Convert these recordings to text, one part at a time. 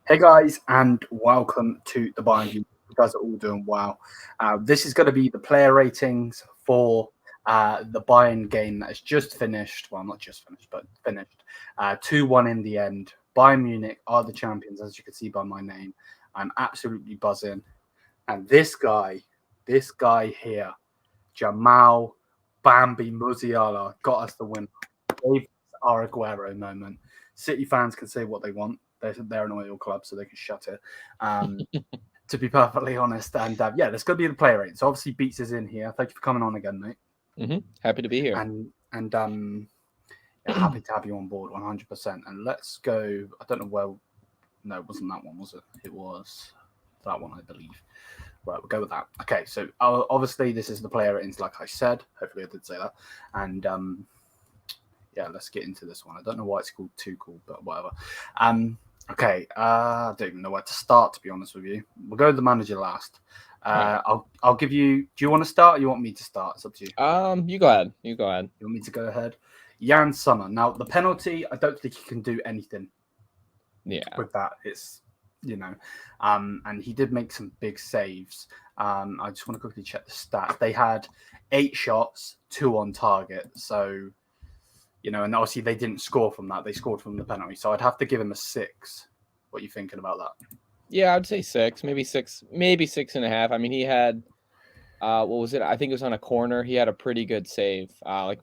Hey guys, and welcome to the Bayern View. You guys are all doing well. This is going to be the player ratings for the Bayern game that has just finished. Well, not just finished, but finished. 2-1 in the end. Bayern Munich are the champions, as you can see by my name. I'm absolutely buzzing. And this guy here, Jamal Bambi Musiala, got us the win. Gave us our Aguero moment. City fans can say what they want. They're an oil club, so they can shut it. To be perfectly honest, and yeah, there's going to be the player rate. So obviously, Beats is in here. Thank you for coming on again, mate. Happy to be here. And yeah, happy to have you on board, 100%. And let's go. I don't know where. No, it wasn't that one, was it? It was that one, I believe. Right, we'll go with that. Okay, so obviously this is the player ratings, like I said. Hopefully, I did say that. And yeah, let's get into this one. I don't know why it's called Too Cool, but whatever. Okay, I don't even know where to start, to be honest with you. We'll go with the manager last. Right. I'll give you. Do you want to start, or you want me to start? It's up to you. You go ahead. You go ahead. You want me to go ahead? Jan Sommer. Now the penalty, I don't think he can do anything. Yeah. With that, it's and he did make some big saves. I just want to quickly check the stats. They had 8 shots, 2 on target. So, and obviously they didn't score from that. They scored from the penalty. So I'd have to give him a 6. What are you thinking about that? Yeah, I'd say 6, maybe 6.5. I mean, he had, what was it? I think it was on a corner. He had a pretty good save, Yes.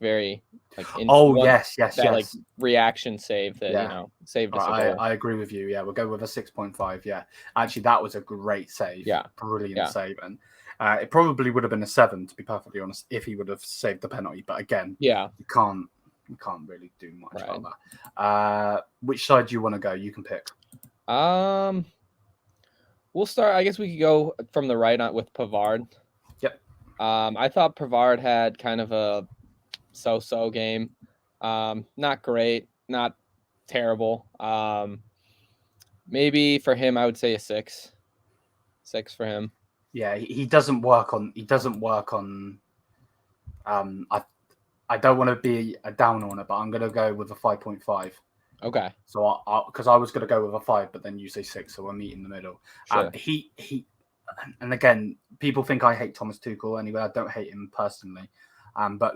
Like reaction save that saved us a goal. I agree with you. Yeah, we'll go with a 6.5. Yeah, actually, that was a great save. Yeah, brilliant save, and it probably would have been a 7, to be perfectly honest, if he would have saved the penalty. But again, you can't really do much about that. Which side do you want to go? You can pick. We'll start. I guess we could go from the right on with Pavard. Yep. I thought Pavard had kind of a so-so game. Not great, not terrible. Maybe for him, I would say a 6. 6 for him. Yeah, he doesn't work on. I don't want to be a downer on it, but I'm going to go with a 5.5. Okay. So because I was going to go with a 5, but then you say 6, so we'll meet in the middle. Sure. He and again, people think I hate Thomas Tuchel. Anyway, I don't hate him personally. But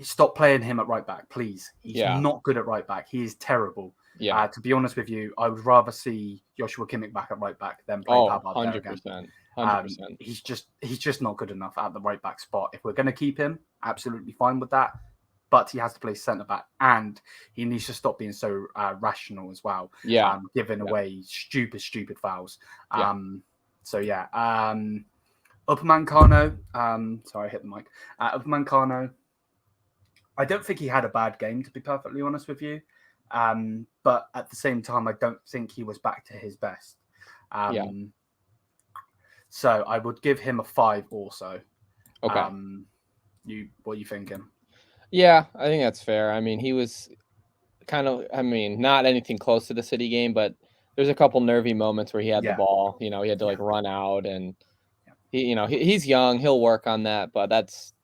stop playing him at right back, please. He's not good at right back. He is terrible. Yeah. To be honest with you, I would rather see Joshua Kimmich back at right back than play Pavard there again. 100%. He's just not good enough at the right back spot. If we're going to keep him, absolutely fine with that. But he has to play centre back, and he needs to stop being so rational as well. Yeah, giving away stupid fouls. So yeah, Upamecano. Sorry, I hit the mic. Upamecano. I don't think he had a bad game, to be perfectly honest with you. But at the same time, I don't think he was back to his best. So I would give him a 5 also. Okay. What are you thinking? Yeah, I think that's fair. I mean, he was not anything close to the City game, but there's a couple nervy moments where he had the ball. He had to run out, and he's young. He'll work on that, but that's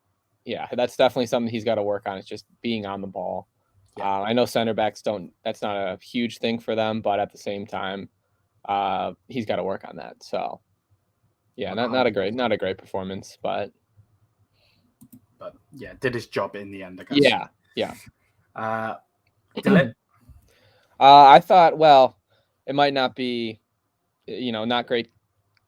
definitely something he's got to work on. It's just being on the ball. Yeah. I know center backs don't. That's not a huge thing for them, but at the same time, he's got to work on that. So, yeah, not a great performance, but yeah, did his job in the end, I guess. Yeah. Did I thought, well, it might not be, not great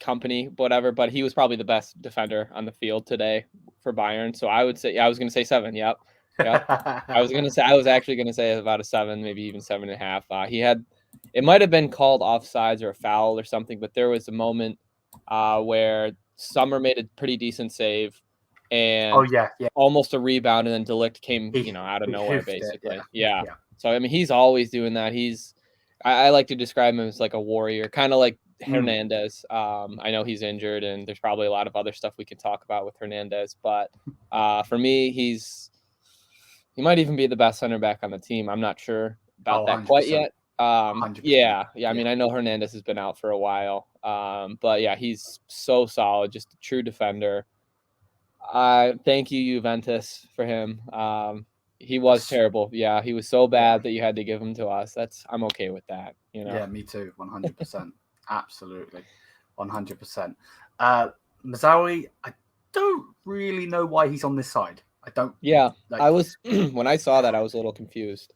company, whatever, but he was probably the best defender on the field today for Bayern. So I would say, I was going to say 7. Yep. I was actually going to say about a 7, maybe even 7.5. It might have been called offsides or a foul or something, but there was a moment where Sommer made a pretty decent save. And almost a rebound, and then De Ligt came, out of nowhere, basically. Yeah. So I mean, he's always doing that. I like to describe him as like a warrior, kind of like Hernandez. I know he's injured, and there's probably a lot of other stuff we can talk about with Hernandez, but for me, he might even be the best center back on the team. I'm not sure about that 100%. quite yet. Yeah. I mean, I know Hernandez has been out for a while, but yeah, he's so solid, just a true defender. Thank you, Juventus, for him. He was terrible. Yeah, he was so bad that you had to give him to us. I'm okay with that. You know. Yeah, me too. 100%. Absolutely, 100%. Mazawi, I don't really know why he's on this side. I don't. Yeah, like. I was when I saw that, I was a little confused.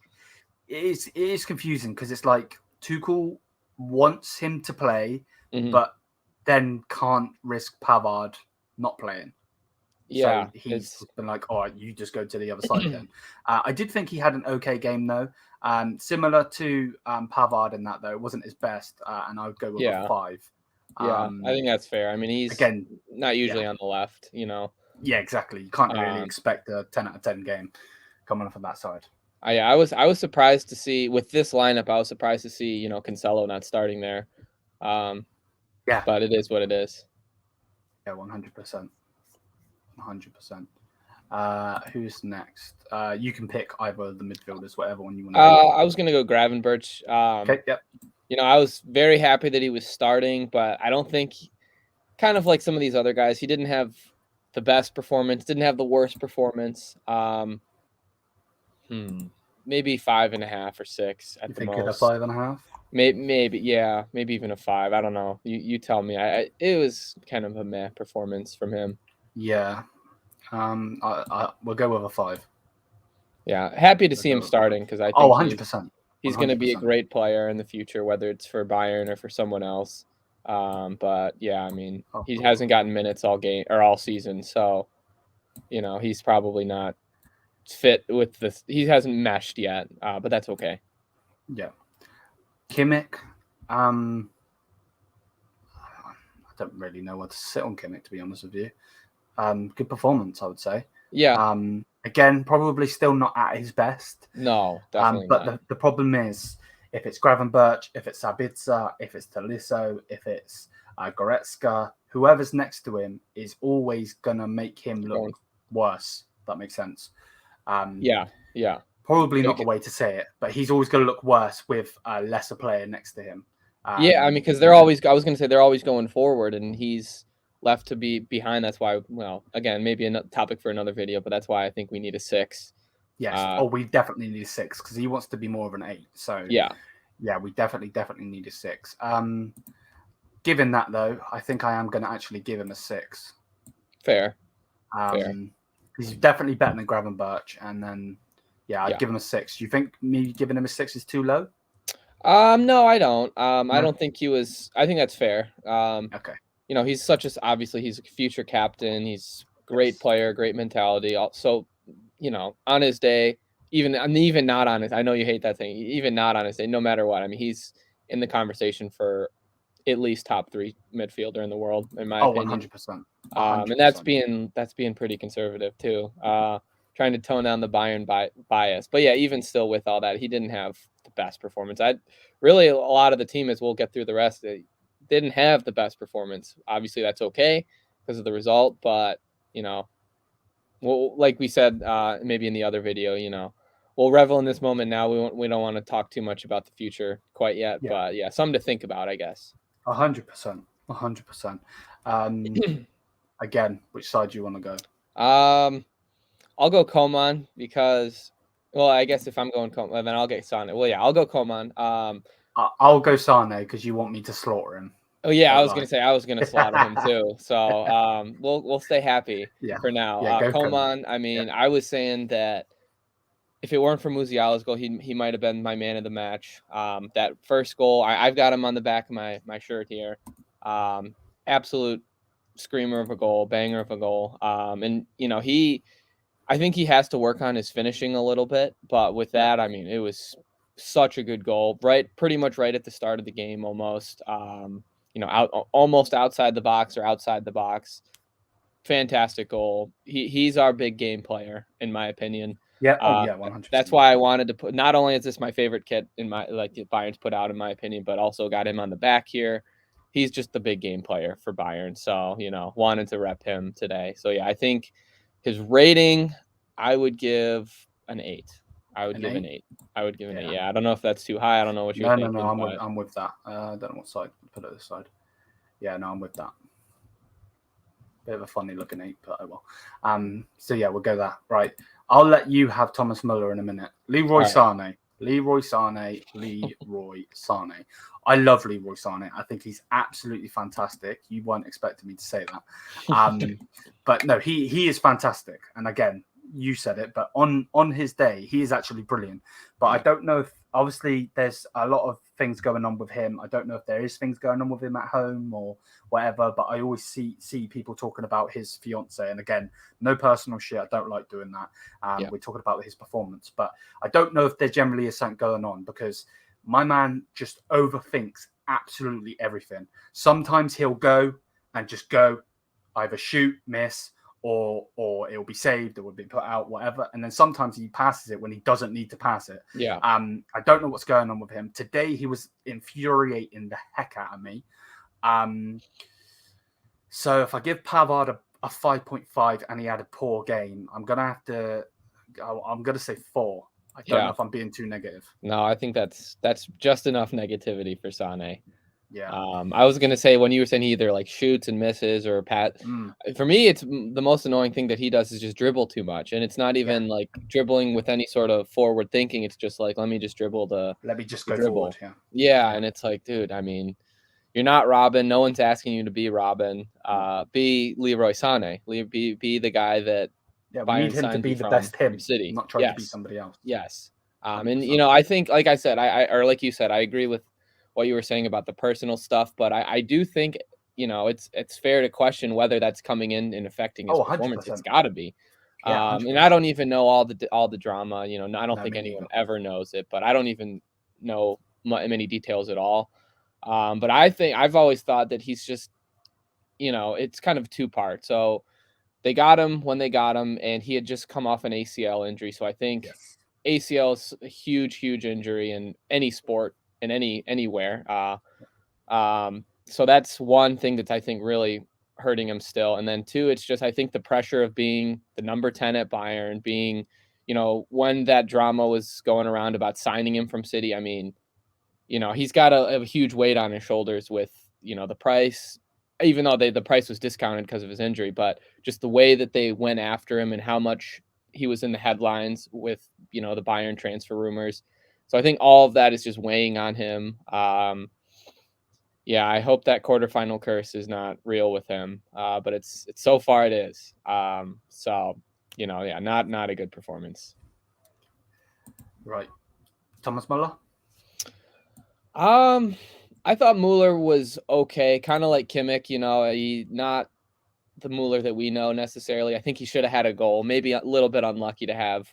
It is confusing because it's like Tuchel wants him to play, Mhm. but then can't risk Pavard not playing. Yeah, So he's been like, all right, you just go to the other side then. I did think he had an okay game, though. Similar to Pavard in that, though. It wasn't his best, and I would go with a 5. Yeah, I think that's fair. I mean, he's again not usually on the left, you know. Yeah, exactly. You can't really expect a 10 out of 10 game coming off of that side. I was surprised to see with this lineup. I was surprised to see, you know, Cancelo not starting there. Yeah, but it is what it is. Yeah, 100%. 100%. Who's next? You can pick either of the midfielders, whatever one you want to I was gonna go Gravenberch. Okay, yep. You know, I was very happy that he was starting, but I don't think, kind of like some of these other guys, he didn't have the best performance, didn't have the worst performance. Maybe 5.5 or 6 at the most. You think a 5.5? Maybe, yeah, maybe even a 5. I don't know. You tell me. It was kind of a meh performance from him. Yeah. We'll go with a 5. Yeah, happy to see him starting because I think 100%. He's going to be a great player in the future, whether it's for Bayern or for someone else. But yeah, I mean, he hasn't gotten minutes all game or all season, so you know he's probably not fit with this. He hasn't meshed yet, but that's okay. Yeah, Kimmich. I don't really know what to sit on Kimmich, to be honest with you. Good performance, I would say. Yeah. Again, probably still not at his best. No, definitely but not. The problem is, if it's Gravenberch, if it's Sabitzer, if it's Tolisso, if it's Goretzka, whoever's next to him is always going to make him look worse. If that makes sense. Yeah. Probably not the way to say it, but he's always going to look worse with a lesser player next to him. Yeah, I mean, because they're always, I was going to say they're always going forward, and he's left to be behind. That's why, well, again, maybe a topic for another video, but that's why I think we need a 6. Yes. We definitely need a 6 because he wants to be more of an 8. So yeah, we definitely need a 6. Given that though, I think I am going to actually give him a 6. Fair. He's definitely better than Gravenberch, and then I'd give him a 6. Do you think me giving him a 6 is too low? No, I don't. I don't think he was. I think that's fair. Okay. You know, he's obviously he's a future captain. He's a great player, great mentality. Also, you know, on his day, even not on his, I know you hate that thing. Even not on his day, no matter what. I mean, he's in the conversation for at least top 3 midfielder in the world, in my opinion. 100%. And that's being pretty conservative too. Trying to tone down the Bayern bias, but yeah, even still with all that, he didn't have the best performance. Really a lot of the team, as we'll get through the rest, they didn't have the best performance. Obviously, that's okay because of the result, but you know, well, like we said, maybe in the other video, you know, we'll revel in this moment now. We don't want to talk too much about the future quite yet, but yeah, something to think about, I guess. 100%. 100%. Again, which side do you want to go? I'll go Coman because, well, I guess if I'm going Coman, then I'll get Sane. Well, yeah, I'll go Coman. I'll go Sane because you want me to slaughter him. Oh yeah, I was gonna say I was gonna slaughter him too. So we'll stay happy for now. Coman. I mean, I was saying that if it weren't for Musiala's goal, he might have been my man of the match. That first goal, I've got him on the back of my shirt here. Absolute screamer of a goal, banger of a goal. And you know, I think he has to work on his finishing a little bit, but with that, I mean, it was such a good goal, pretty much right at the start of the game, almost. You know, almost outside the box or outside the box. Fantastic goal. He's our big game player, in my opinion. Yeah, 100%. That's why I wanted to put. Not only is this my favorite kit in my Bayern's put out, in my opinion, but also got him on the back here. He's just the big game player for Bayern, so you know, wanted to rep him today. So yeah, I think his rating, I would give an 8. I would give an 8. Yeah, I don't know if that's too high. I don't know what you're thinking. No, I'm with that. I don't know what side to put it this side. Yeah, no, I'm with that. Bit of a funny looking 8, but oh well. So yeah, we'll go that. Right. I'll let you have Thomas Muller in a minute. Leroy All right. Sane. Leroy Sane. Leroy Sane. I love Leroy Sane. I think he's absolutely fantastic. You weren't expecting me to say that. But no, he is fantastic. And again, you said it, but on his day, he is actually brilliant. But I don't know if, obviously, there's a lot of things going on with him. I don't know if there is things going on with him at home or whatever, but I always see people talking about his fiance. And again, no personal shit. I don't like doing that. We're talking about his performance, but I don't know if there generally is something going on, because my man just overthinks absolutely everything. Sometimes he'll go and just go, either shoot, miss, or it'll be saved, it will be put out, whatever. And then sometimes he passes it when he doesn't need to pass it. Yeah. I don't know what's going on with him. Today he was infuriating the heck out of me. So if I give Pavard a 5.5 and he had a poor game, I'm gonna say 4. I don't know if I'm being too negative. No, I think that's just enough negativity for Sane. Yeah. I was gonna say, when you were saying he either like shoots and misses or for me, it's the most annoying thing that he does is just dribble too much, and it's not even like dribbling with any sort of forward thinking. It's just like, let me just go forward. Yeah, and it's like, dude, I mean, you're not Robin. No one's asking you to be Robin. Be Leroy Sane. Be the guy that we Bayern need him to be the best him, City, not try to be somebody else. Yes. And I think, like I said, or like you said, I agree with what you were saying about the personal stuff, but I do think, it's fair to question whether that's coming in and affecting his performance. 100%. It's got to be. And I don't even know all the drama. I don't think anyone ever knows it, but I don't even know many details at all. But I think I've always thought that he's just, it's kind of two-part. So they got him when they got him, and he had just come off an ACL injury. So I think ACL is a huge, huge injury in any sport, in anywhere. So that's one thing that I think really hurting him still. And then 2, it's just, I think the pressure of being the number 10 at Bayern, being, when that drama was going around about signing him from City, I mean, he's got a huge weight on his shoulders with, the price, even though the price was discounted because of his injury, but just the way that they went after him and how much he was in the headlines with, the Bayern transfer rumors. So I think all of that is just weighing on him. I hope that quarterfinal curse is not real with him. But it's so far it is. Not a good performance. Right. Thomas Muller? I thought Muller was okay, kind of like Kimmich, he not the Muller that we know necessarily. I think he should have had a goal, maybe a little bit unlucky to have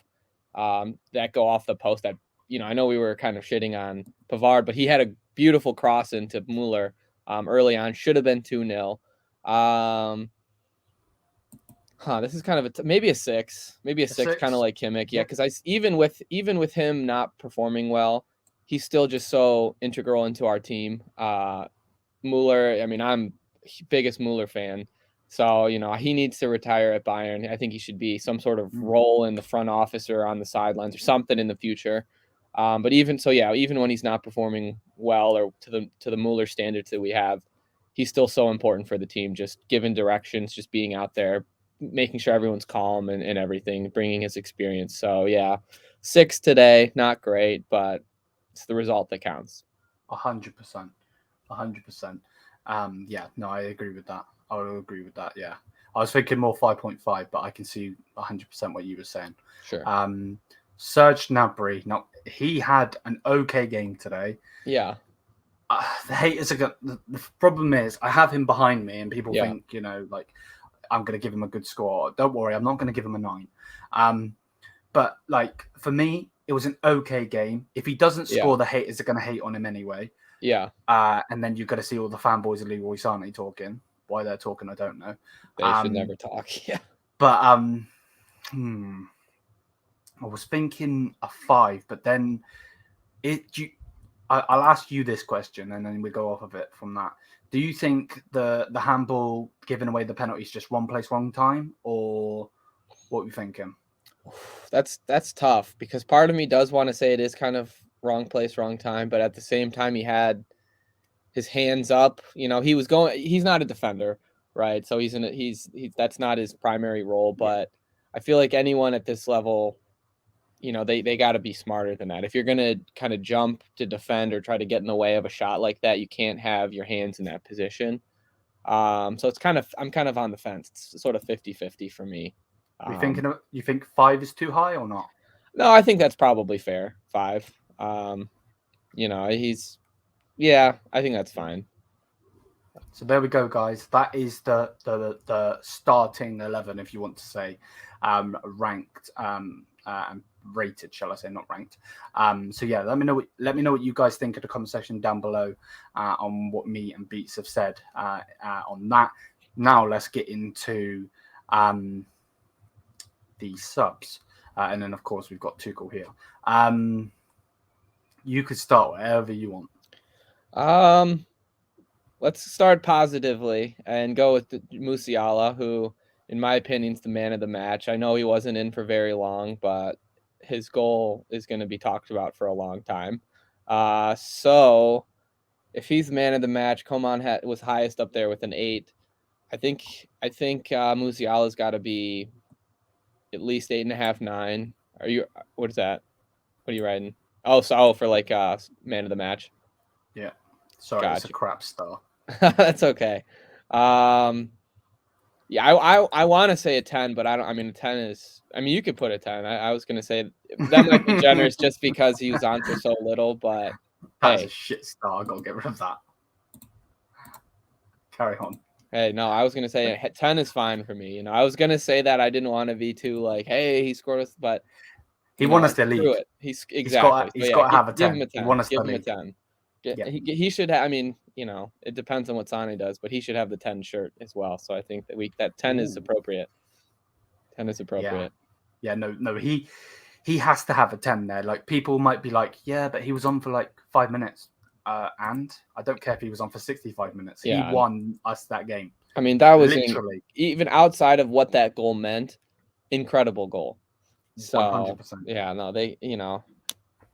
that go off the post. That, I know we were kind of shitting on Pavard, but he had a beautiful cross into Muller early on, should have been 2-0. This is kind of maybe a 6, kind of like Kimmich. Yeah, because even with him not performing well, he's still just so integral into our team. Muller, I mean, I'm biggest Muller fan. So, he needs to retire at Bayern. I think he should be some sort of role in the front office or on the sidelines or something in the future. But even when he's not performing well or to the Muller standards that we have, he's still so important for the team, just giving directions, just being out there, making sure everyone's calm and everything, bringing his experience. So, 6 today, not great, but it's the result that counts. 100%. 100%. I agree with that. I would agree with that. Yeah. I was thinking more 5.5, but I can see 100% what you were saying. Sure. Serge Gnabry. Now, he had an okay game today. Yeah. The haters are the problem is I have him behind me, and people think, like, I'm going to give him a good score. Don't worry, I'm not going to give him a 9. But like, for me, it was an okay game. If he doesn't score, the haters are going to hate on him anyway. Yeah. And then you've got to see all the fanboys of Leroy Sane talking. Why they're talking, I don't know. They should never talk. Yeah. But I was thinking a 5, but then I'll ask you this question, and then we go off of it from that. Do you think the handball giving away the penalty is just wrong place, wrong time, or what are you thinking? That's tough, because part of me does want to say it is kind of wrong place, wrong time, but at the same time, he had his hands up. He's not a defender, right? So that's not his primary role. But I feel like anyone at this level, they got to be smarter than that. If you're going to kind of jump to defend or try to get in the way of a shot like that, you can't have your hands in that position. So I'm kind of on the fence. It's sort of 50-50 for me. You think 5 is too high or not? No, I think that's probably fair. 5. I think that's fine. So there we go, guys. That is the starting 11, if you want to say, ranked and rated, shall I say, not ranked. So yeah, let me know what you guys think in the comment section down below on what me and Beats have said on that. Now let's get into the subs, and then of course we've got Tuchel here. You could start wherever you want. Let's start positively and go with Musiala, who, in my opinion, is the man of the match. I know he wasn't in for very long, but his goal is going to be talked about for a long time. So if he's the man of the match, Coman was highest up there with an 8. I think Musiala's got to be at least 8.5, 9. What is that? What are you writing? Oh, for like man of the match. Yeah. Sorry, gotcha. It's a crap star. That's okay. Yeah, I want to say a 10, but I don't. I mean, a 10 is. I mean, you could put a 10. I was gonna say that might be generous just because he was on for so little. But that's a shit star. I gotta get rid of that. Carry on. Hey, no, I was gonna say 10 is fine for me. I was gonna say that I didn't want to be too like, hey, he scored us, but he won us the league. He's exactly. He's got to have a 10. Give him a 10. He won us give the him league. a 10. Yeah. He should have. I mean, it depends on what Sane does, but he should have the 10 shirt as well. So I think that 10 is appropriate. 10 is appropriate. Yeah. No. He has to have a 10 there. Like, people might be like, yeah, but he was on for like 5 minutes. And I don't care if he was on for 65 minutes. He won us that game. I mean, that was literally even outside of what that goal meant. Incredible goal. So 100%. Yeah, no,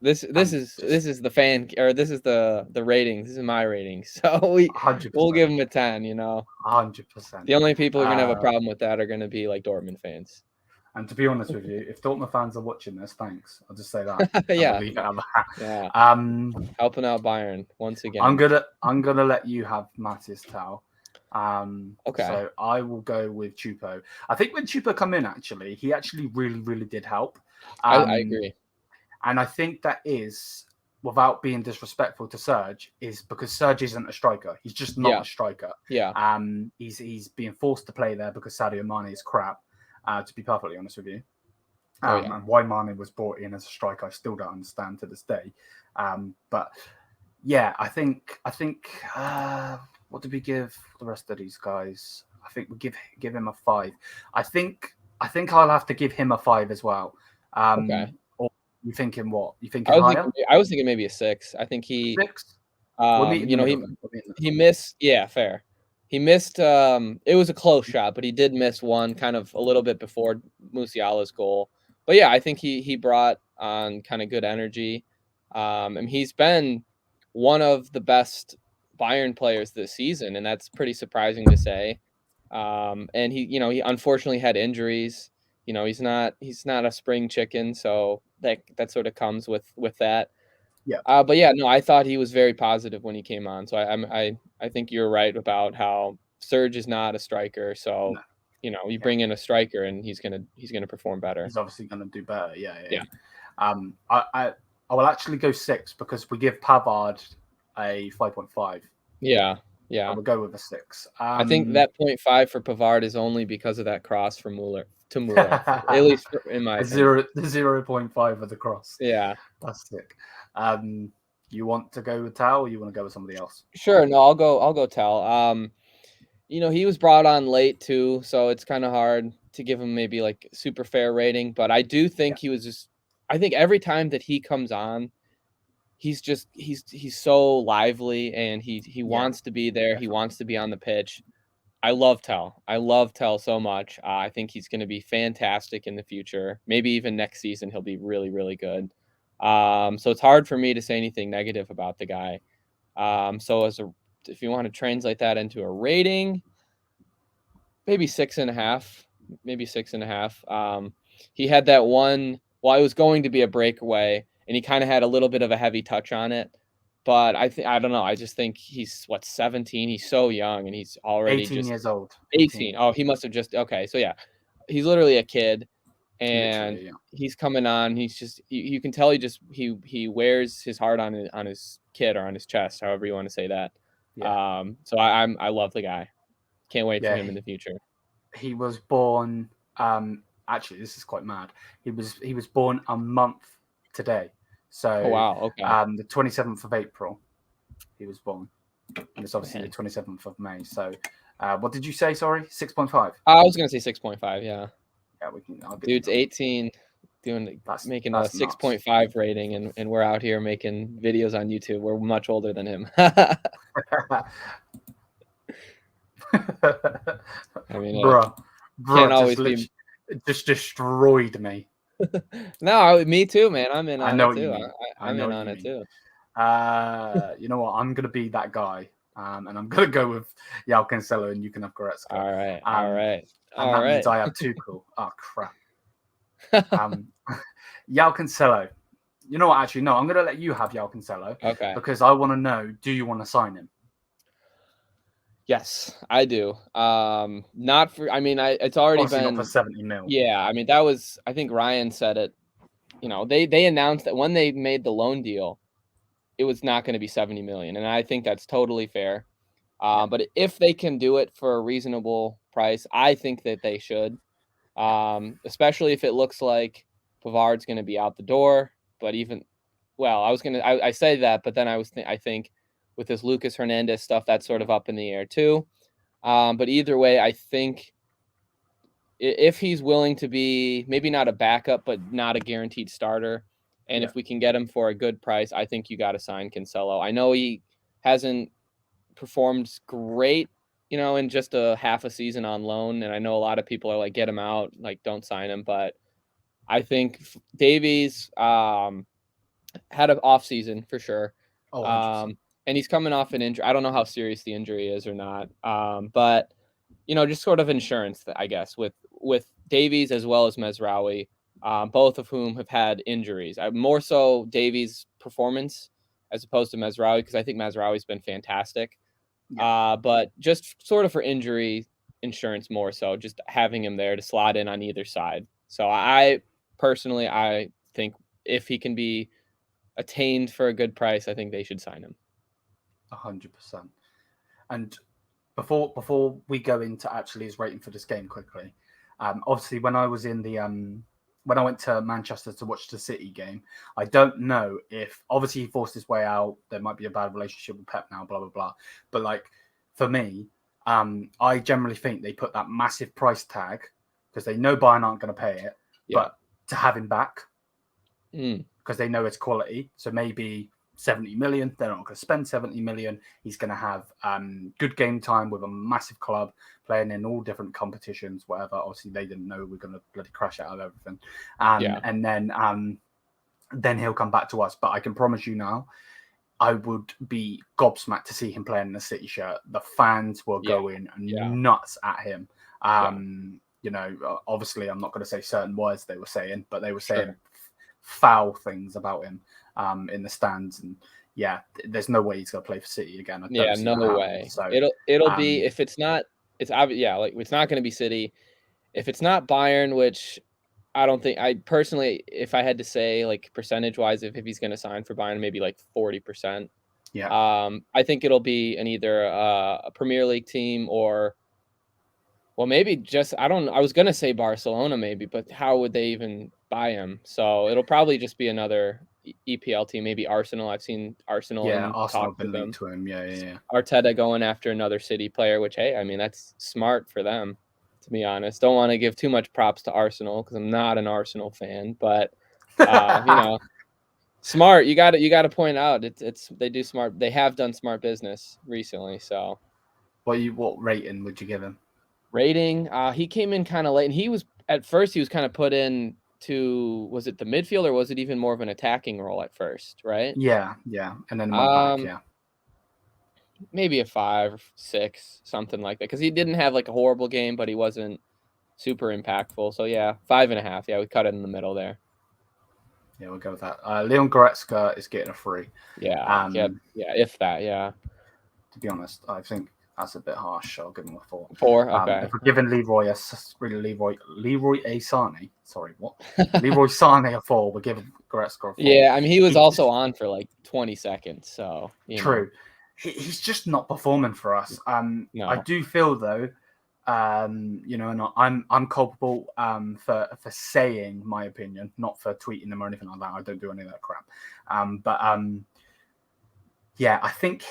This is the fan, or this is the ratings. This is my ratings. So we'll give him a 10. 100%. The only people who are gonna have a problem with that are gonna be like Dortmund fans. And to be honest with you, if Dortmund fans are watching this, thanks. I'll just say that. Yeah. Helping out Bayern once again. I'm gonna let you have Matthias Tau. Okay. So I will go with Chupo. I think when Chupo come in, he actually really, really did help. I agree. And I think that is, without being disrespectful to Serge, is because Serge isn't a striker. He's just not a striker. Yeah. He's being forced to play there because Sadio Mane is crap. To be perfectly honest with you, and why Mane was brought in as a striker, I still don't understand to this day. But yeah, I think. What did we give the rest of these guys? I think we give him a 5. I think I'll have to give him a 5 as well. Okay. Or you thinking what? You thinking higher? I was thinking maybe a 6. I think he 6. He missed. Yeah, fair. He missed. It was a close shot, but he did miss one kind of a little bit before Musiala's goal. But yeah, I think he brought on kind of good energy. And he's been one of the best Bayern players this season, and that's pretty surprising to say. And he unfortunately had injuries. He's not a spring chicken, so that sort of comes with that. Yeah. But yeah, no, I thought he was very positive when he came on. So I think you're right about how Serge is not a striker. So you bring in a striker and he's gonna perform better. He's obviously gonna do better. Yeah. I will actually go 6 because we give Pavard a 5.5. Yeah. I would go with a 6. I think that 0.5 for Pavard is only because of that cross from Muller to Muller, at least in my opinion. The 0.5 of the cross. Yeah, that's sick. You want to go with Tau, or you want to go with somebody else? Sure. No, I'll go Tau. He was brought on late too, so it's kind of hard to give him maybe like super fair rating. But I do think he was just. I think every time that he comes on, he's so lively and he wants to be there. He wants to be on the pitch. I love Tell so much. I think he's going to be fantastic in the future. Maybe even next season he'll be really, really good. So it's hard for me to say anything negative about the guy. So if you want to translate that into a rating, maybe 6.5. maybe 6.5. He had that one. Well, it was going to be a breakaway, and he kind of had a little bit of a heavy touch on it. But I don't know. I just think he's 17. He's so young, and he's already 18 just years old. 18. Oh, he must have just okay. So yeah, he's literally a kid, and Literally, yeah. he's coming on. He's just you can tell he wears his heart on his kid or on his chest, however you want to say that. Yeah. So I love the guy. Can't wait for Yeah, him in the future. he was born. Actually, this is quite mad. He was born a month today. Oh So, wow. Okay. the 27th of April, he was born. And it's obviously Man. the 27th of May. So, what did you say? Sorry, 6.5. I was gonna say 6.5. Yeah. Yeah, we can. I'll give Dude's you that. 18, making a That's nuts. 6.5 rating, and we're out here making videos on YouTube. We're much older than him. I mean, Bruh, can't always just just destroyed me. No, me too, man. I'm in I on know it what you too. mean. I'm in on it too. You know what? I'm gonna be that guy, and I'm gonna go with Yao Cancelo, and you can have Goretzka. All right. And that means I have Tuchel. Oh crap. Yao Cancelo. You know what? Actually, no. I'm gonna let you have Yao Cancelo. Okay. Because I want to know: do you want to sign him? Yes, I do. Not for. I mean, it's already Obviously been not for 70 mil. Yeah, I mean that was. I think Ryan said it. They announced that when they made the loan deal, it was not going to be 70 million, and I think that's totally fair. But if they can do it for a reasonable price, I think that they should. Especially if it looks like Pavard's going to be out the door. But I say that, but then I think with this Lucas Hernandez stuff, that's sort of up in the air too. But either way, I think if he's willing to be maybe not a backup, but not a guaranteed starter, and if we can get him for a good price, I think you got to sign Cancelo. I know he hasn't performed great, in just a half a season on loan, and I know a lot of people are like, get him out, like don't sign him. But I think Davies had an off season for sure. Oh, And he's coming off an injury. I don't know how serious the injury is or not. But just sort of insurance, I guess, with Davies as well as Mesraoui, both of whom have had injuries. More so Davies' performance as opposed to Mesraoui, because I think Mesraoui's been fantastic. But just sort of for injury insurance more so, just having him there to slot in on either side. So I think if he can be attained for a good price, I think they should sign him. 100%. And before we go into actually his rating for this game quickly, obviously when I was in the when I went to Manchester to watch the City game, I don't know if obviously he forced his way out. There might be a bad relationship with Pep now, blah blah blah. But like for me, I generally think they put that massive price tag because they know Bayern aren't going to pay it, but to have him back because they know it's quality. So maybe 70 million. They're not going to spend 70 million. He's going to have good game time with a massive club playing in all different competitions, whatever. Obviously, they didn't know we're going to bloody crash out of everything. And then he'll come back to us. But I can promise you now, I would be gobsmacked to see him playing in a City shirt. The fans were going nuts at him. Obviously, I'm not going to say certain words they were saying, but they were saying foul things about him in the stands, and there's no way he's going to play for City again. No way. So it'll be, if it's not, it's obvious. It's not going to be City. If it's not Bayern, which I don't think, I personally, if I had to say like percentage wise, if he's going to sign for Bayern, maybe like 40%. I think it'll be in either a Premier League team or, well, maybe just, I was going to say Barcelona maybe, but how would they even buy him? So it'll probably just be another EPL team, maybe Arsenal. I've seen Arsenal Arsenal have been to linked to him. Arteta going after another City player, which, hey, I mean, that's smart for them, to be honest. Don't want to give too much props to Arsenal because I'm not an Arsenal fan, but smart. You got to point out they have done smart business recently. So what rating would you give him? Rating, he came in kind of late, and he was kind of put in to, was it the midfield or was it even more of an attacking role at first, right? Yeah, and then went back, maybe a 5 or 6, something like that, because he didn't have like a horrible game, but he wasn't super impactful. So yeah, 5.5. Yeah, we cut it in the middle there. Yeah, we'll go with that. Leon Goretzka is getting a 3. Yeah, if that, yeah. To be honest, I think that's a bit harsh. So I'll give him a 4. 4, okay. If we're giving Leroy a Sane, sorry, what? Leroy Sane a 4, we're giving Goretzka a 4. Yeah, I mean, he was also on for like 20 seconds, so true. He's just not performing for us. No. I do feel though, and I'm culpable for saying my opinion, not for tweeting them or anything like that. I don't do any of that crap. Yeah, I think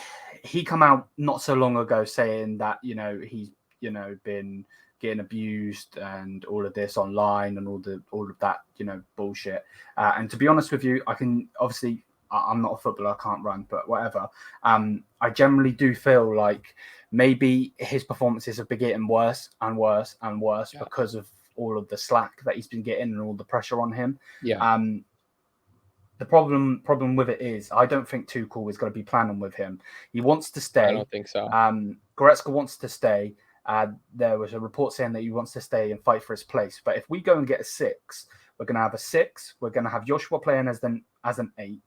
he come out not so long ago saying that he's been getting abused and all of this online and all of that bullshit. And to be honest with you, I can obviously. I'm not a footballer, I can't run, but whatever. I generally do feel like maybe his performances have been getting worse and worse and worse because of all of the slack that he's been getting and all the pressure on him. Yeah. The problem with it is I don't think Tuchel is going to be planning with him. He wants to stay. I don't think so. Goretzka wants to stay. There was a report saying that he wants to stay and fight for his place. But if we go and get a 6, we're going to have a 6. We're going to have Joshua playing as an 8.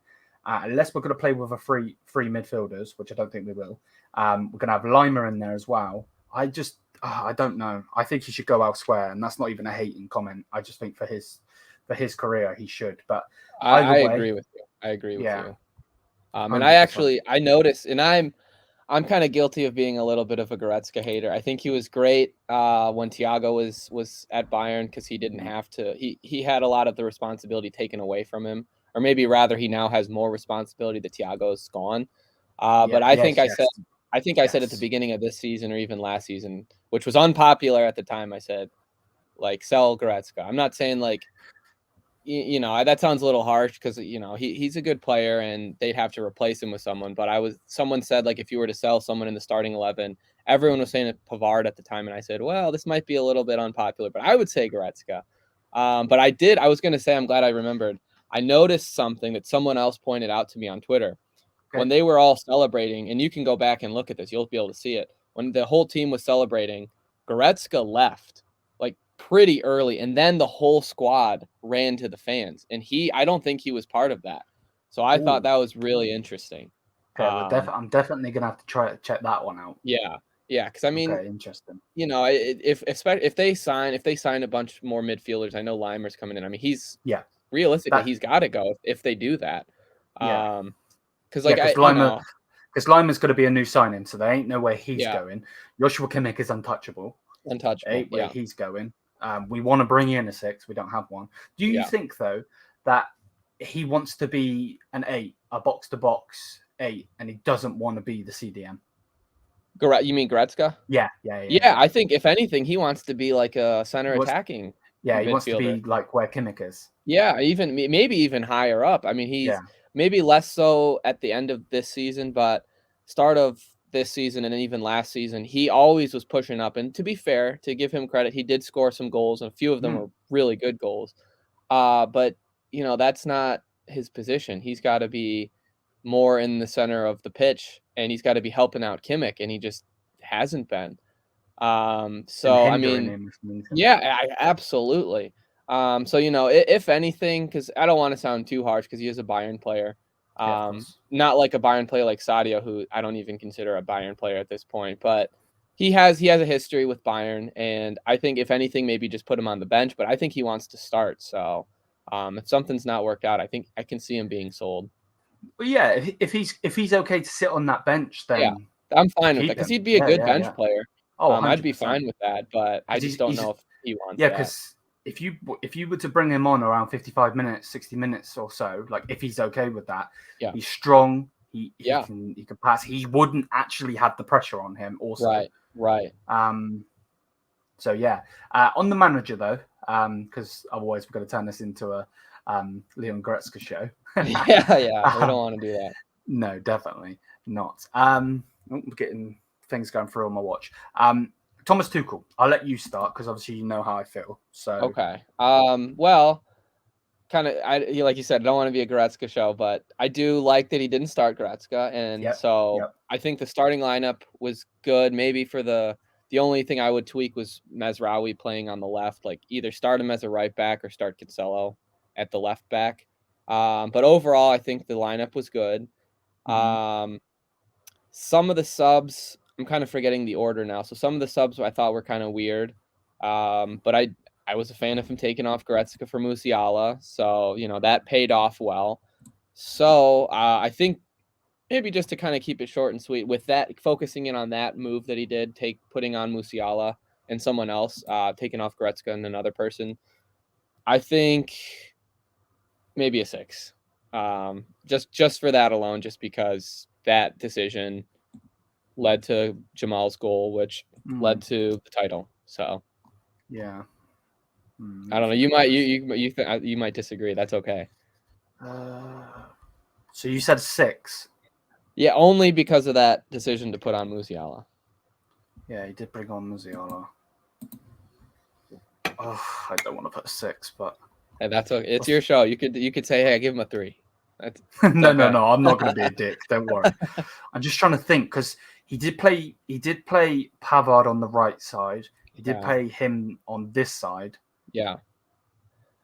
Unless we're going to play with a three midfielders, which I don't think we will. We're going to have Lima in there as well. I don't know. I think he should go elsewhere, and that's not even a hating comment. I just think for his career, he should. But I agree with you. I agree with you. And I noticed, and I'm kind of guilty of being a little bit of a Goretzka hater. I think he was great when Thiago was at Bayern because he didn't have to. He had a lot of the responsibility taken away from him. Or maybe rather, he now has more responsibility that Thiago's gone. But I think I said at the beginning of this season or even last season, which was unpopular at the time, I said, like, sell Goretzka. I'm not saying like, that sounds a little harsh because he's a good player and they'd have to replace him with someone. But someone said like if you were to sell someone in the starting 11, everyone was saying Pavard at the time, and I said, well, this might be a little bit unpopular, but I would say Goretzka. But I was going to say, I'm glad I remembered. I noticed something that someone else pointed out to me on Twitter when they were all celebrating, and you can go back and look at this. You'll be able to see it. When the whole team was celebrating, Goretzka left like pretty early, and then the whole squad ran to the fans, and I don't think he was part of that. So I thought that was really interesting. Okay, I'm definitely going to have to try to check that one out. Yeah, because I mean, interesting. If they sign a bunch more midfielders, I know Limer's coming in. I mean, realistically, he's got to go if they do that. Because Limer's going to be a new signing, so there ain't no way he's going. Joshua Kimmich is untouchable. Ain't where he's going. We want to bring in a 6. We don't have one. Do you think though that he wants to be an 8, a box to box 8, and he doesn't want to be the CDM? You mean Goretzka? Yeah. I think if anything, he wants to be like a center attacking. Yeah, he wants to be like where Kimmich is. Yeah, maybe even higher up. I mean, he's maybe less so at the end of this season, but start of this season and even last season, he always was pushing up. And to be fair, to give him credit, he did score some goals, and a few of them were really good goals. But that's not his position. He's got to be more in the center of the pitch, and he's got to be helping out Kimmich, and he just hasn't been. So I mean, absolutely. So if anything, because I don't want to sound too harsh, because he is a Bayern player. Not like a Bayern player like Sadio, who I don't even consider a Bayern player at this point, but he has a history with Bayern, and I think if anything, maybe just put him on the bench. But I think he wants to start. So if something's not worked out, I think I can see him being sold. Well, yeah, if he's okay to sit on that bench, then I'm fine with that, because he'd be a good bench player. Oh, I'd be fine with that, but I just don't know if he wants that. Yeah, because if you were to bring him on around 55 minutes, 60 minutes or so, like if he's okay with that, he's strong, he can pass. He wouldn't actually have the pressure on him also. Right. So yeah. On the manager though, because otherwise we're going to turn this into a Leon Goretzka show. yeah. We don't want to do that. No, definitely not. We're getting things going through on my watch. Thomas Tuchel, I'll let you start because obviously you know how I feel. So okay. Well, kind of, like you said, I don't want to be a Goretzka show, but I do like that he didn't start Goretzka, and I think the starting lineup was good. Maybe for the The only thing I would tweak was Mazraoui playing on the left, like either start him as a right back or start Cancelo at the left back. But overall, I think the lineup was good. Some of the subs, I'm kind of forgetting the order now. So some of the subs I thought were kind of weird. But I was a fan of him taking off Goretzka for Musiala. So, you know, that paid off well. So I think maybe just to kind of keep it short and sweet with that, focusing in on that move that he did, putting on Musiala and someone else, taking off Goretzka and another person. I think maybe a 6. Just for that alone, just because that decision led to Jamal's goal, which led to the title. So yeah, I don't know. You might disagree. That's okay. So you said 6. Yeah, only because of that decision to put on Musiala. Yeah, he did bring on Musiala. Oh, I don't want to put a 6, but And that's okay. It's your show. You could say, hey, I give him a 3. That's no, okay. no. I'm not going to be a dick. Don't worry. I'm just trying to think because he did play Pavard on the right side. He did play him on this side. Yeah.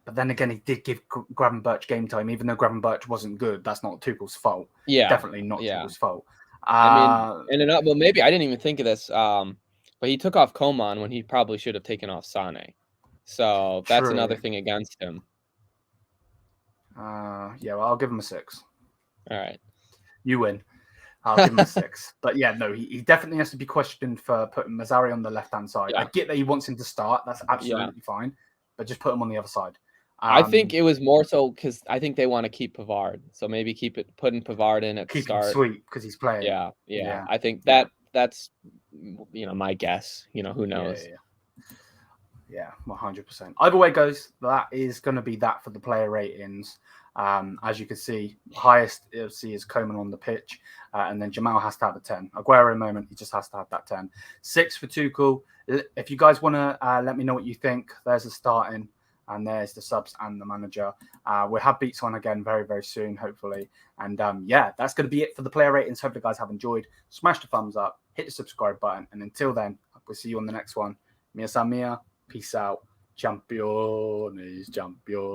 But then again, he did give Gravenberch game time, even though Gravenberch wasn't good. That's not Tuchel's fault. Yeah. Definitely not Tuchel's fault. I mean, well, maybe I didn't even think of this. But he took off Coman when he probably should have taken off Sane. So that's another thing against him. Yeah, well, I'll give him a 6. All right. You win. I'll give him a 6. But yeah, no, he definitely has to be questioned for putting Mazzari on the left-hand side. Yeah. I get that he wants him to start. That's absolutely fine. But just put him on the other side. I think it was more so because I think they want to keep Pavard. So maybe putting Pavard in at the start. Keep him sweet because he's playing. Yeah. I think that's, you know, my guess. You know, who knows? Yeah, 100%. Either way goes, that is going to be that for the player ratings. As you can see, highest you'll see is Coman on the pitch, and then Jamal has to have a 10. Aguero, in a moment, he just has to have that 10. 6 for Tuchel. If you guys want to let me know what you think, there's the starting, and there's the subs and the manager. We'll have beats on again very, very soon, hopefully. And yeah, that's going to be it for the player ratings. Hope you guys have enjoyed. Smash the thumbs up, hit the subscribe button, and until then, we'll see you on the next one. Mia Samia. Peace out. Champions.